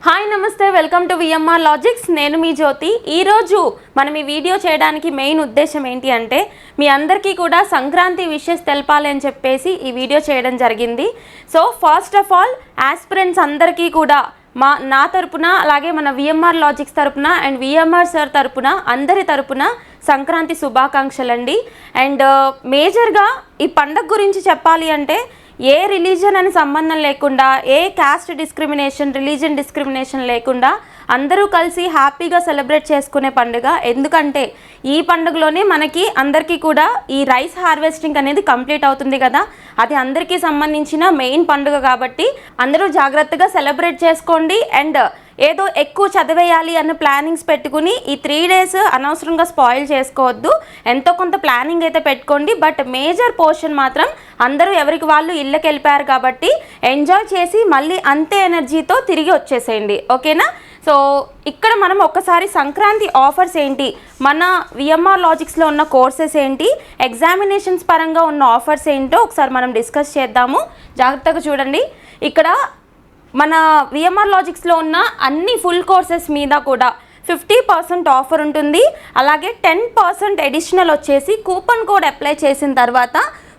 Hi నమస్తే, welcome to VMR logics. నేను మీ జ్యోతి. ఈరోజు మనం ఈ వీడియో చేయడానికి మెయిన్ ఉద్దేశం ఏంటి అంటే మీ అందరికీ కూడా సంక్రాంతి విషెస్ తెలపాలి అని చెప్పేసి ఈ వీడియో చేయడం జరిగింది. So first of all aspirants అందరికీ కూడా నా తరపున అలాగే మన విఎంఆర్ లాజిక్స్ తరపున అండ్ విఎంఆర్ సార్ తరపున అందరి తరపున సంక్రాంతి శుభాకాంక్షలు అండి. అండ్ మేజర్గా ఈ పండగ గురించి చెప్పాలి అంటే ఏ రిలీజన్ అని సంబంధం లేకుండా, ఏ కాస్ట్ డిస్క్రిమినేషన్, రిలీజన్ డిస్క్రిమినేషన్ లేకుండా అందరూ కలిసి హ్యాపీగా సెలబ్రేట్ చేసుకునే పండుగ. ఎందుకంటే ఈ పండుగలోనే మనకి అందరికీ కూడా ఈ రైస్ హార్వెస్టింగ్ అనేది కంప్లీట్ అవుతుంది కదా, అది అందరికీ సంబంధించిన మెయిన్ పండుగ కాబట్టి అందరూ జాగ్రత్తగా సెలబ్రేట్ చేసుకోండి. అండ్ ఏదో ఎక్కువ చదివేయాలి అన్న ప్లానింగ్స్ పెట్టుకుని ఈ 3 days అనవసరంగా స్పాయిల్ చేసుకోవద్దు. ఎంతో కొంత ప్లానింగ్ అయితే పెట్టుకోండి, బట్ మేజర్ పోర్షన్ మాత్రం అందరూ ఎవరికి వాళ్ళు ఇళ్ళకి వెళ్ళిపోయారు కాబట్టి ఎంజాయ్ చేసి మళ్ళీ అంతే ఎనర్జీతో తిరిగి వచ్చేసేయండి, ఓకేనా? సో ఇక్కడ మనం ఒక్కసారి సంక్రాంతి ఆఫర్స్ ఏంటి, మన విఎంఆర్ లాజిక్స్లో ఉన్న కోర్సెస్ ఏంటి, ఎగ్జామినేషన్స్ పరంగా ఉన్న ఆఫర్స్ ఏంటో ఒకసారి మనం డిస్కస్ చేద్దాము. జాగ్రత్తగా చూడండి. ఇక్కడ మన విఎంఆర్ లాజిక్స్లో ఉన్న అన్ని ఫుల్ కోర్సెస్ మీద కూడా 50% ఆఫర్ ఉంటుంది. అలాగే 10% అడిషనల్ వచ్చేసి కూపన్ కోడ్ అప్లై చేసిన తర్వాత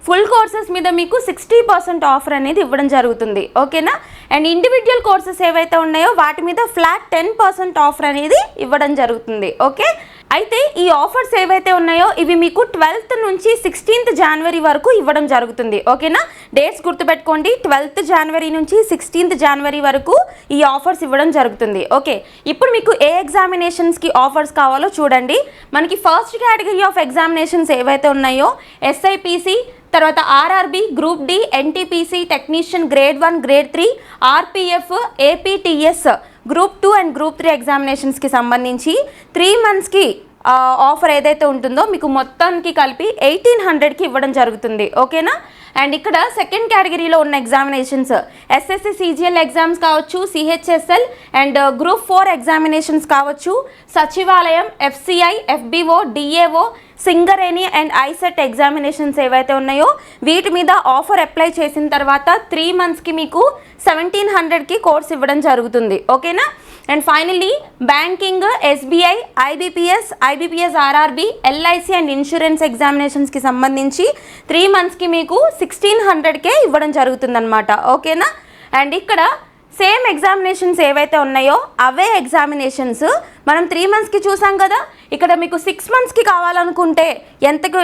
ఫుల్ కోర్సెస్ మీద మీకు 60% ఆఫర్ అనేది ఇవ్వడం జరుగుతుంది, ఓకేనా? అండ్ ఇండివిజువల్ కోర్సెస్ ఏవైతే ఉన్నాయో వాటి మీద ఫ్లాట్ 10% ఆఫర్ అనేది ఇవ్వడం జరుగుతుంది, ఓకే? అయితే ఈ ఆఫర్స్ ఏవైతే ఉన్నాయో ఇవి మీకు 12th నుంచి 16th January వరకు ఇవ్వడం జరుగుతుంది, ఓకేనా? డేట్స్ గుర్తుపెట్టుకోండి. 12th January నుంచి 16th January వరకు ఈ ఆఫర్స్ ఇవ్వడం జరుగుతుంది, ఓకే? ఇప్పుడు మీకు ఏ ఎగ్జామినేషన్స్కి ఆఫర్స్ కావాలో చూడండి. మనకి ఫస్ట్ కేటగిరీ ఆఫ్ ఎగ్జామినేషన్స్ ఏవైతే ఉన్నాయో ఎస్ఐపిసి, తర్వాత RRB, group D, NTPC, technician grade 1, grade 3, RPF, APTS, group 2 and group 3 ఎగ్జామినేషన్స్కి సంబంధించి 3 monthsకి ఆఫర్ ఏదైతే ఉంటుందో మీకు మొత్తానికి కలిపి 1800కి ఇవ్వడం జరుగుతుంది, ఓకేనా? అండ్ ఇక్కడ సెకండ్ కేటగిరీలో ఉన్న ఎగ్జామినేషన్స్ ఎస్ఎస్సి సిజిఎల్ ఎగ్జామ్స్ కావచ్చు, సిహెచ్ఎస్ఎల్ అండ్ గ్రూప్ 4 ఎగ్జామినేషన్స్ కావచ్చు, సచివాలయం, FCI, FBO, DAO, Singareni and ICET examinations ఏవైతే ఉన్నాయో వీటి మీద ఆఫర్ అప్లై చేసిన తర్వాత 3 monthsకి మీకు 1700కి కోర్స్ ఇవ్వడం జరుగుతుంది, ఓకేనా? And finally banking, SBI, IBPS RRB, LIC and insurance ఎగ్జామినేషన్స్కి సంబంధించి 3 monthsకి మీకు 1600కే ఇవ్వడం జరుగుతుందన్నమాట, ఓకేనా? అండ్ ఇక్కడ సేమ్ ఎగ్జామినేషన్స్ ఏవైతే ఉన్నాయో అవే ఎగ్జామినేషన్స్ మనం 3 monthsకి చూసాం కదా. ఇక్కడ మీకు 6 monthsకి కావాలనుకుంటే ఎంతకు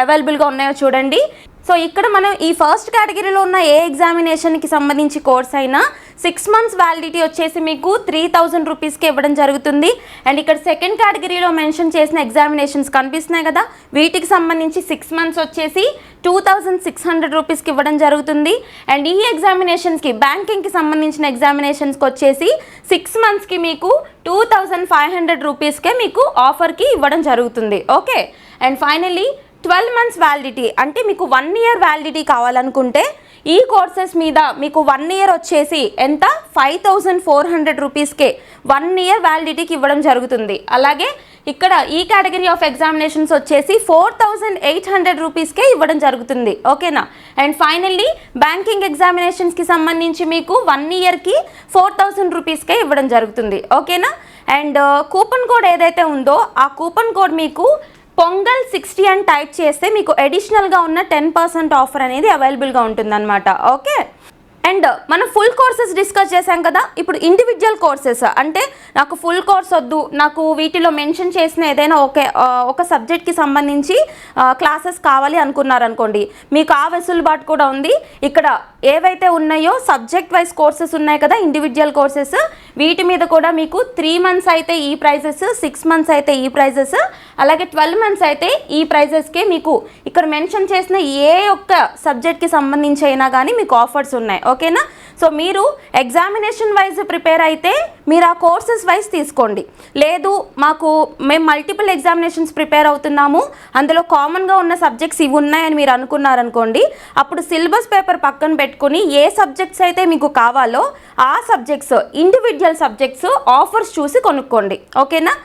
అవైలబుల్గా ఉన్నాయో చూడండి. సో ఇక్కడ మనం ఈ ఫస్ట్ కేటగిరీలో ఉన్న ఏ ఎగ్జామినేషన్కి సంబంధించి కోర్స్ అయినా 6 months వ్యాలిడిటీ వచ్చేసి మీకు 3000 రూపీస్కి ఇవ్వడం జరుగుతుంది. అండ్ ఇక్కడ సెకండ్ కేటగిరీలో మెన్షన్ చేసిన ఎగ్జామినేషన్స్ కనిపిస్తున్నాయి కదా, వీటికి సంబంధించి 6 months వచ్చేసి 2600 రూపీస్కి ఇవ్వడం జరుగుతుంది. అండ్ ఈ ఎగ్జామినేషన్స్కి బ్యాంకింగ్కి సంబంధించిన ఎగ్జామినేషన్స్కి వచ్చేసి 6 monthsకి మీకు 2500 రూపీస్కే మీకు ఆఫర్కి ఇవ్వడం జరుగుతుంది, okay? And finally 12 months validity అంటే మీకు 1 year వ్యాలిడిటీ కావాలనుకుంటే ఈ కోర్సెస్ మీద మీకు 1 year వచ్చేసి ఎంత 5400 రూపీస్కే 1 year వ్యాలిడిటీకి ఇవ్వడం జరుగుతుంది. అలాగే ఇక్కడ ఈ కేటగిరీ ఆఫ్ ఎగ్జామినేషన్స్ వచ్చేసి 4800 రూపీస్కే ఇవ్వడం జరుగుతుంది, ఓకేనా? అండ్ ఫైనల్లీ బ్యాంకింగ్ ఎగ్జామినేషన్స్కి సంబంధించి మీకు 1 yearకి 4000 రూపీస్కే ఇవ్వడం జరుగుతుంది, ఓకేనా? అండ్ కూపన్ కోడ్ ఏదైతే ఉందో ఆ కూపన్ కోడ్ మీకు పొంగల్ 60 అని టైప్ చేస్తే మీకు అడిషనల్గా ఉన్న 10% ఆఫర్ అనేది అవైలబుల్గా ఉంటుందన్నమాట, ఓకే? అండ్ మనం ఫుల్ కోర్సెస్ డిస్కస్ చేసాం కదా. ఇప్పుడు ఇండివిజువల్ కోర్సెస్ అంటే నాకు ఫుల్ కోర్స్ వద్దు, నాకు వీటిలో మెన్షన్ చేసిన ఏదైనా ఒక సబ్జెక్ట్కి సంబంధించి క్లాసెస్ కావాలి అనుకున్నారనుకోండి, మీకు ఆ వెసులుబాటు కూడా ఉంది. ఇక్కడ ఏవైతే ఉన్నాయో సబ్జెక్ట్ వైజ్ కోర్సెస్ ఉన్నాయి కదా, ఇండివిజువల్ కోర్సెస్, వీటి మీద కూడా మీకు 3 months అయితే ఈ ప్రైజెస్, 6 months అయితే ఈ ప్రైజెస్, అలాగే 12 months అయితే ఈ ప్రైజెస్కే మీకు ఇక్కడ మెన్షన్ చేసిన ఏ ఒక్క సబ్జెక్ట్కి సంబంధించి అయినా కానీ మీకు ఆఫర్స్ ఉన్నాయి, ఓకేనా? సో మీరు ఎగ్జామినేషన్ వైజ్ ప్రిపేర్ అయితే మీరు ఆ కోర్సెస్ వైజ్ తీసుకోండి. లేదు మేము మల్టిపుల్ ఎగ్జామినేషన్స్ ప్రిపేర్ అవుతున్నాము, అందులో కామన్గా ఉన్న సబ్జెక్ట్స్ ఇవి ఉన్నాయని మీరు అనుకున్నారనుకోండి, అప్పుడు సిలబస్ పేపర్ పక్కన పెట్టుకుని ఏ సబ్జెక్ట్స్ అయితే మీకు కావాలో ఆ సబ్జెక్ట్స్, ఇండివిజువల్ సబ్జెక్ట్స్ ఆఫర్స్ చూసి కొనుక్కోండి, ఓకేనా?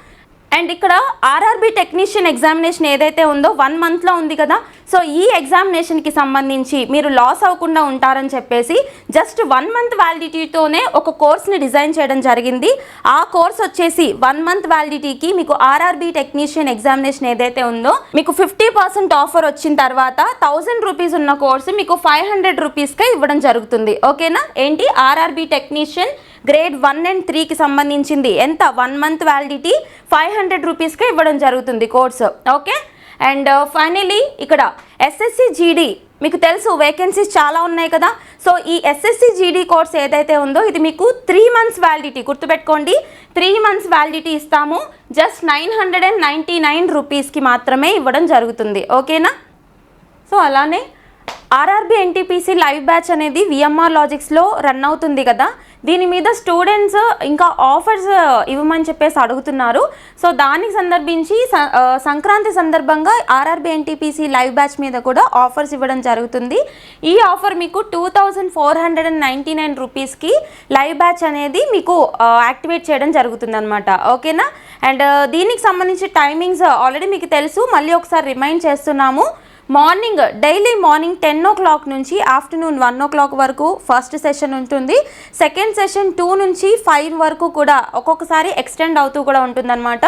అండ్ ఇక్కడ ఆర్ఆర్బి టెక్నీషియన్ ఎగ్జామినేషన్ ఏదైతే ఉందో 1 monthలో ఉంది కదా, సో ఈ ఎగ్జామినేషన్కి సంబంధించి మీరు లాస్ అవ్వకుండా ఉంటారని చెప్పేసి జస్ట్ 1 month వ్యాలిడిటీతోనే ఒక కోర్స్ని డిజైన్ చేయడం జరిగింది. ఆ కోర్స్ వచ్చేసి 1 month వ్యాలిడిటీకి మీకు ఆర్ఆర్బి టెక్నీషియన్ ఎగ్జామినేషన్ ఏదైతే ఉందో మీకు 50% ఆఫర్ వచ్చిన తర్వాత 1000 రూపీస్ ఉన్న కోర్సు మీకు 500 రూపీస్కే ఇవ్వడం జరుగుతుంది. ఓకేనా? ఏంటి ఆర్ఆర్బి టెక్నీషియన్ గ్రేడ్ 1 and 3కి సంబంధించింది ఎంత 1 month వ్యాలిడిటీ 500 రూపీస్కే ఇవ్వడం జరుగుతుంది కోర్సు. ఓకే. అండ్ ఫైనలీ ఇక్కడ ఎస్ఎస్సి జీడీ మీకు తెలుసు వేకెన్సీస్ చాలా ఉన్నాయి కదా, సో ఈ ఎస్ఎస్సి జీడీ కోర్స్ ఏదైతే ఉందో ఇది మీకు 3 months వ్యాలిడిటీ, గుర్తుపెట్టుకోండి 3 months వ్యాలిడిటీ ఇస్తాము. జస్ట్ 999 రూపీస్కి మాత్రమే ఇవ్వడం జరుగుతుంది. ఓకేనా? సో అలానే ఆర్ఆర్బి ఎన్టీపీసీ లైవ్ బ్యాచ్ అనేది విఎంఆర్ లాజిక్స్లో రన్ అవుతుంది కదా, దీని మీద స్టూడెంట్స్ ఇంకా ఆఫర్స్ ఇవ్వమని చెప్పేసి అడుగుతున్నారు. సో దానికి సందర్భించి సంక్రాంతి సందర్భంగా ఆర్ఆర్బి ఎన్టీపీసీ లైవ్ బ్యాచ్ మీద కూడా ఆఫర్స్ ఇవ్వడం జరుగుతుంది. ఈ ఆఫర్ మీకు 2499 రూపీస్కి లైవ్ బ్యాచ్ అనేది మీకు యాక్టివేట్ చేయడం జరుగుతుంది అనమాట. ఓకేనా? అండ్ దీనికి సంబంధించి టైమింగ్స్ ఆల్రెడీ మీకు తెలుసు, మళ్ళీ ఒకసారి రిమైండ్ చేస్తున్నాము. డైలీ మార్నింగ్ 10 o'clock నుంచి ఆఫ్టర్నూన్ 1 o'clock వరకు ఫస్ట్ సెషన్ ఉంటుంది. సెకండ్ సెషన్ 2 నుంచి 5 వరకు కూడా ఒక్కొక్కసారి ఎక్స్టెండ్ అవుతూ కూడా ఉంటుందన్నమాట.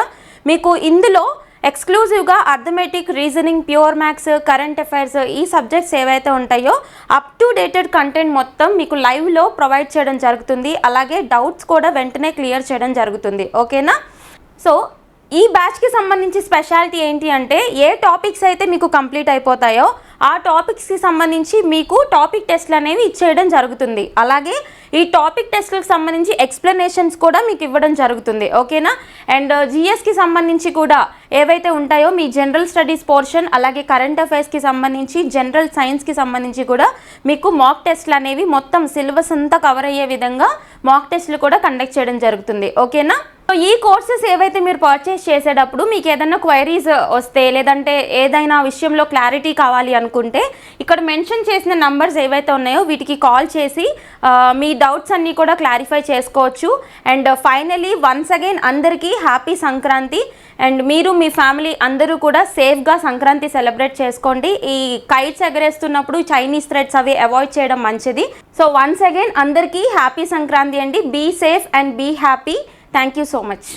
మీకు ఇందులో ఎక్స్క్లూజివ్గా arithmetic, reasoning, pure maths, current affairs ఈ సబ్జెక్ట్స్ ఏవైతే ఉంటాయో అప్ టు డేటెడ్ కంటెంట్ మొత్తం మీకు లైవ్లో ప్రొవైడ్ చేయడం జరుగుతుంది. అలాగే డౌట్స్ కూడా వెంటనే క్లియర్ చేయడం జరుగుతుంది. ఓకేనా? సో ఈ బ్యాచ్కి సంబంధించి స్పెషాలిటీ ఏంటి అంటే ఏ టాపిక్స్ అయితే మీకు కంప్లీట్ అయిపోతాయో ఆ టాపిక్స్కి సంబంధించి మీకు టాపిక్ టెస్ట్లు అనేవి ఇచ్చేయడం జరుగుతుంది. అలాగే ఈ టాపిక్ టెస్ట్లకు సంబంధించి ఎక్స్ప్లెనేషన్స్ కూడా మీకు ఇవ్వడం జరుగుతుంది. ఓకేనా? అండ్ జిఎస్కి సంబంధించి కూడా ఏవైతే ఉంటాయో మీ జనరల్ స్టడీస్ పోర్షన్, అలాగే కరెంట్ అఫైర్స్కి సంబంధించి, జనరల్ సైన్స్కి సంబంధించి కూడా మీకు మాక్ టెస్ట్లు అనేవి మొత్తం సిలబస్ అంతా కవర్ అయ్యే విధంగా మాక్ టెస్ట్లు కూడా కండక్ట్ చేయడం జరుగుతుంది. ఓకేనా? సో ఈ కోర్సెస్ ఏవైతే మీరు పర్చేస్ చేసేటప్పుడు మీకు ఏదైనా క్వైరీస్ వస్తే, లేదంటే ఏదైనా విషయంలో క్లారిటీ కావాలి అనుకుంటే ఇక్కడ మెన్షన్ చేసిన నంబర్స్ ఏవైతే ఉన్నాయో వీటికి కాల్ చేసి మీ డౌట్స్ అన్నీ కూడా క్లారిఫై చేసుకోవచ్చు. అండ్ ఫైనలీ వన్స్ అగైన్ అందరికీ హ్యాపీ సంక్రాంతి. అండ్ మీరు మీ ఫ్యామిలీ అందరూ కూడా సేఫ్గా సంక్రాంతి సెలబ్రేట్ చేసుకోండి. ఈ కైట్స్ ఎగరేస్తున్నప్పుడు చైనీస్ థ్రెడ్స్ అవి అవాయిడ్ చేయడం మంచిది. సో వన్స్ అగైన్ అందరికీ హ్యాపీ సంక్రాంతి అండి. Be safe and be happy. Thank you so much.